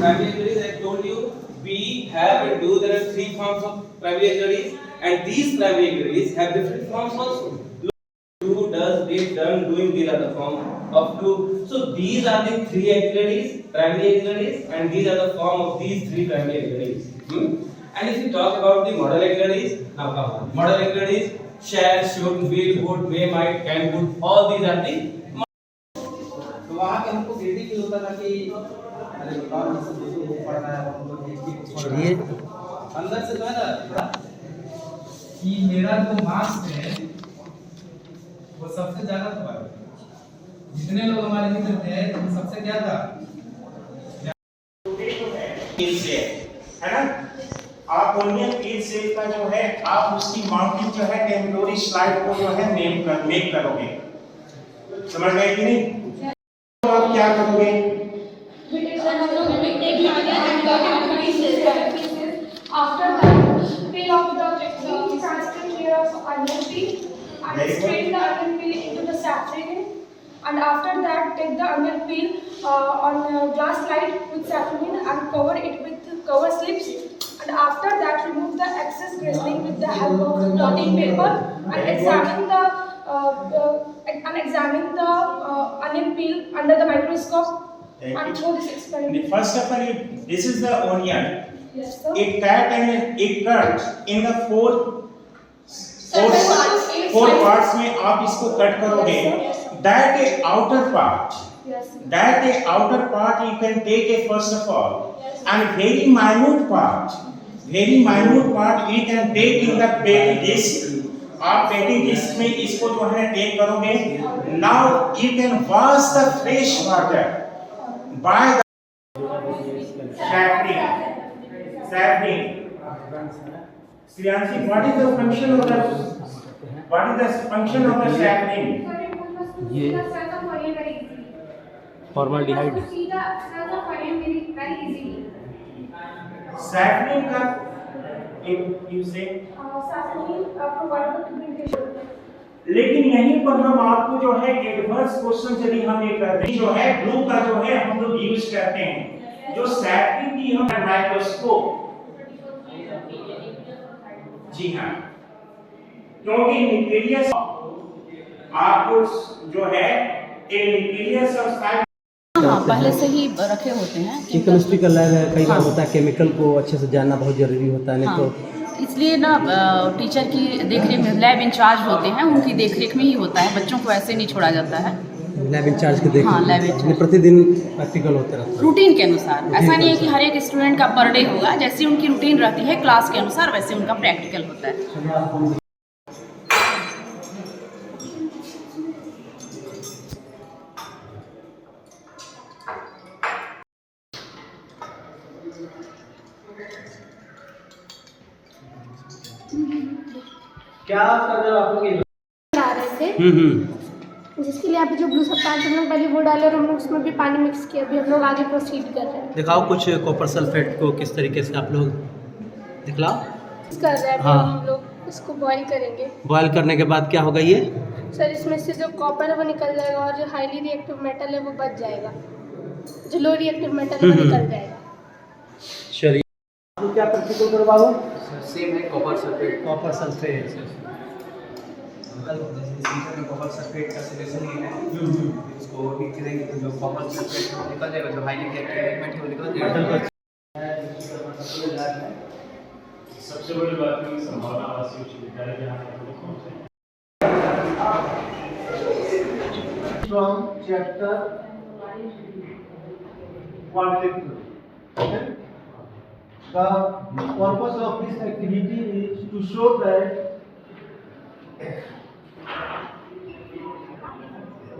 primary alkalies, I told you we have and do there are three forms of primary alkalies, and these primary alkalies have different forms also. Do, does, did, done, doing, these are the form of do. So these are the three alkalies, primary alkalies, and these are the form of these three primary alkalies. And if you talk about the model alkalies, now come on. Model alkalies, shall, should, will, would, may, might, can, would, all these are the. तो वहाँ के हमको guilty feel होता था कि अरे बताओ ये सब जो पढ़ना है हमको एक अंदर से जो है ना कि मेरा जो मार्क्स है वो सबसे ज्यादा था। जितने लोग हमारे मित्र थे वो सबसे क्या था है ना। आप ओनियन पील सेल का जो है आप उसकी माउंटिंग जो है टेम्पोररी स्लाइड को जो है मेक करोगे, समझ गए कि नहीं। तो आप क्या करोगे, after that peel off the transparent layer of onion peel and strain the onion peel into the saffron, and after that take the onion peel on a glass slide with saffron and cover it with cover slips, and after that remove the excess drizzling with the help of blotting paper and examine the onion peel under the microscope and show this experiment. first of all this is the onion. Yes, sir. It cut in the four parts में आप इसको cut करोगे। That outer part, that outer part you can take it first of all, and very minute part you can take in the petri dish. आप petri dish में इसको जो है take करोगे। Now you can wash the fresh water by the saffron. Sriyanshi, what is the function of the saffron? ये formaldehyde saffron का you say, लेकिन यहीं पर हम आपको जो है एडवांस क्वेश्चन यदि हम ये करते हैं जो है ग्लू का जो है हम लोग यूज करते हैं, जो सैफरन की हम माइक्रोस्कोप, जी हाँ, क्योंकि न्यूक्लियस आपको जो है एक न्यूक्लियस और साइड पहले से ही रखे होते हैं। केमिस्ट्री का लैब है, कई बार होता है केमिकल को अच्छे से जानना बहुत जरूरी होता है, नहीं तो इसलिए ना टीचर की देखरेख में लैब इंचार्ज होते हैं, उनकी देखरेख में ही होता है, बच्चों को ऐसे नहीं छोड़ा जाता है। लैब इंचार्ज के देख लैब इंचार्ज प्रतिदिन प्रैक्टिकल होते रहता है रूटीन के अनुसार। ऐसा नहीं है कि हर एक स्टूडेंट का पर डे होगा, जैसी उनकी रूटीन रहती है क्लास के अनुसार वैसे उनका प्रैक्टिकल होता है। क्या कर रहे हो आप लोग बना रहे थे जिसके लिए आप जो ब्लू सब्सटेंस हम लोग पहले वो डाले और हम लोग उसमें भी पानी मिक्स किया, अभी हम लोग आगे प्रोसीड कर रहे हैं। दिखाओ कुछ कॉपर सल्फेट को किस तरीके से आप लोग दिखलाओ कर रहे हैं। हाँ। हम लोग इसको बॉईल करेंगे। बॉयल करने के बाद क्या होगा ये सर इसमें से जो कॉपर है वो निकल जाएगा और जो हाईली रिएक्टिव मेटल है वो बच जाएगा, जो लो रिएक्टिव मेटल है वो निकल जाएगा। चलिए तो क्या प्रैक्टिकल करो बाबू? सेम है कॉपर सल्फेट। कॉपर सल्फेट में कॉपर सल्फेट का सॉल्यूशन ये है, इसको हीट करेंगे तो जो कॉपर सल्फेट है निकल जाएगा, जो हाईली रिएक्टिव एलिमेंट है वो निकल जाएगा। सबसे बड़ी बात है संभावना आवासीय उच्च विद्यालय के यहाँ from chapter quadrilateral. Okay? The purpose of this activity is to show that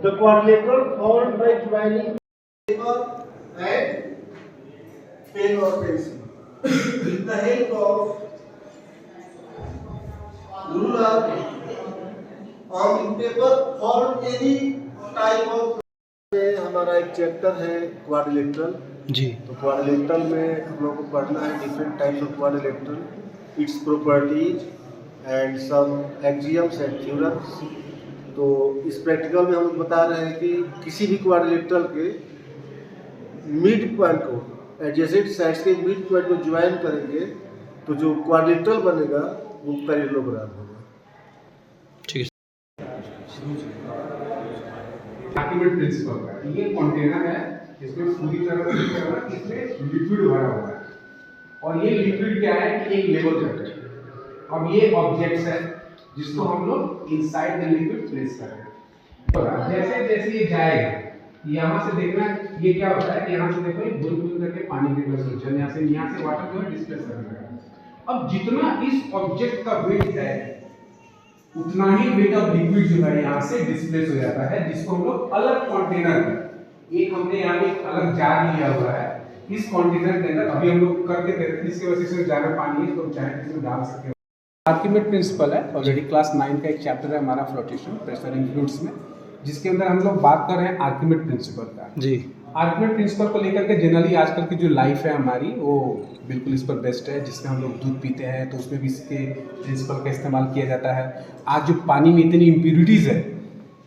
the quadrilateral formed by joining paper and pen or pencil with the help of ruler on paper form any type of। हमारा एक chapter है quadrilateral जी। तो quadrilateral में हम लोग को पढ़ना है different types of quadrilateral, its properties and some axioms and theorems. तो इस प्रैक्टिकल में हम लोग बता रहे हैं कि किसी भी क्वाड्रिलेटरल के मिड पॉइंट को एडजेसेंट साइड्स के मिड पॉइंट को ज्वाइन करेंगे तो जो क्वाड्रिलेटरल बनेगा वो पैरेललोग्राम होगा। आर्किमिड प्रिंसिपल का ये कंटेनर है, इसमें पूरी तरह से इसमें लिक्विड भरा हुआ है और ये लिक्विड क्या है कि एक लेवल तक है। अब ये ऑब्जेक्ट्स है जिसको हम लोग इनसाइड द लिक्विड प्लेस कर रहे हैं। जैसे जैसे ये जाएगा यहाँ से देखना ये क्या होता है, यहाँ से देखो ये बूंद बूंद करके पानी की कंसंट्रेशन यहाँ से वाटर जो है डिस्प्लेस करने लगा। अब जितना इस ऑब्जेक्ट का वेट है उतना ही वेट ऑफ लिक्विड जो है यहाँ से डिस्प्लेस हो जाता है, जिसको हम लोग अलग कंटेनर में, एक हमने यहाँ पे एक अलग जार लिया हुआ है, इस कंटेनर के अंदर अभी हम लोग करके देते हैं, इसकी वजह से जार में पानी है इसको हम चाहे इसमें डाल सकते हैं। आर्किमिड प्रिंसिपल है, ऑलरेडी क्लास 9 का एक चैप्टर है हमारा फ्लोटेशन प्रेशर एंड फ्लूइड्स में, जिसके अंदर हम लोग बात कर रहे हैं आर्किमिड प्रिंसिपल का। जी। आर्किमिड प्रिंसिपल को लेकर के जनरली आजकल की जो लाइफ है हमारी वो बिल्कुल इस पर बेस्ट है, जिसमें हम लोग दूध पीते हैं तो उसमें भी इसके प्रिंसिपल का इस्तेमाल किया जाता है। आज जो पानी में इतनी इम्प्योरिटीज़ है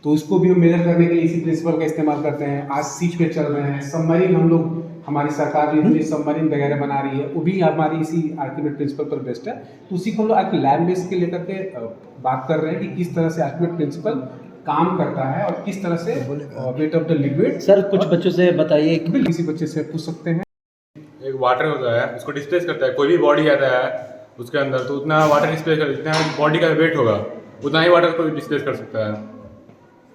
तो उसको भी हम मेजर करने के लिए इसी प्रिंसिपल का इस्तेमाल करते हैं। आज सीच पे चल रहे हैं, सबमरीन हम लोग, हमारी सरकार भी इतनी सबमरीन वगैरह बना रही है, वो भी हमारी इसी आर्किमिड प्रिंसिपल पर बेस्ट है। तो उसी को हम लोग आज लैब बेस के लेकर के बात कर रहे हैं कि किस तरह से आर्किमिड प्रिंसिपल काम करता है और किस तरह से weight of the liquid. Sir कुछ बच्चों से बताइए। किसी बच्चे से पूछ सकते हैं। एक वाटर होता है, उसको डिस्प्लेस करता है, कोई भी बॉडी आता है उसके अंदर तो उतना वाटर डिस्प्लेस कर, जितना बॉडी का वेट होगा उतना ही वाटर को डिस्प्लेस कर सकता है।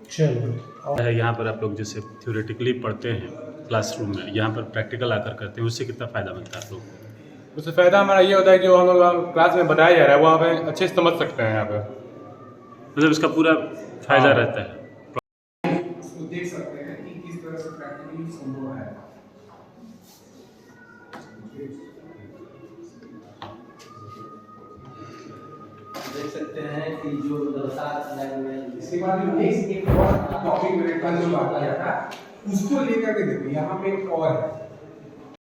चलो। यहाँ पर आप लोग जैसे थ्योरेटिकली पढ़ते हैं क्लासरूम में, यहाँ पर प्रैक्टिकल आकर करते हैं, उससे कितना फ़ायदा मिलता है आप लोग को? उससे फ़ायदा हमारा ये होता है कि जो हम लोग क्लास में बताया जा रहा है वो हमें अच्छे से समझ सकते हैं यहाँ पे, मतलब इसका पूरा फ़ायदा रहता है। उसको देख सकते हैं कि किस तरह से प्रैक्टिकली संभव है। देख सकते हैं कि जो दर्शात लाइन में इसके बाद में एक और टॉपिक मैंने कल जो बात किया था उसको लेकर के देखो, यहाँ पे एक और है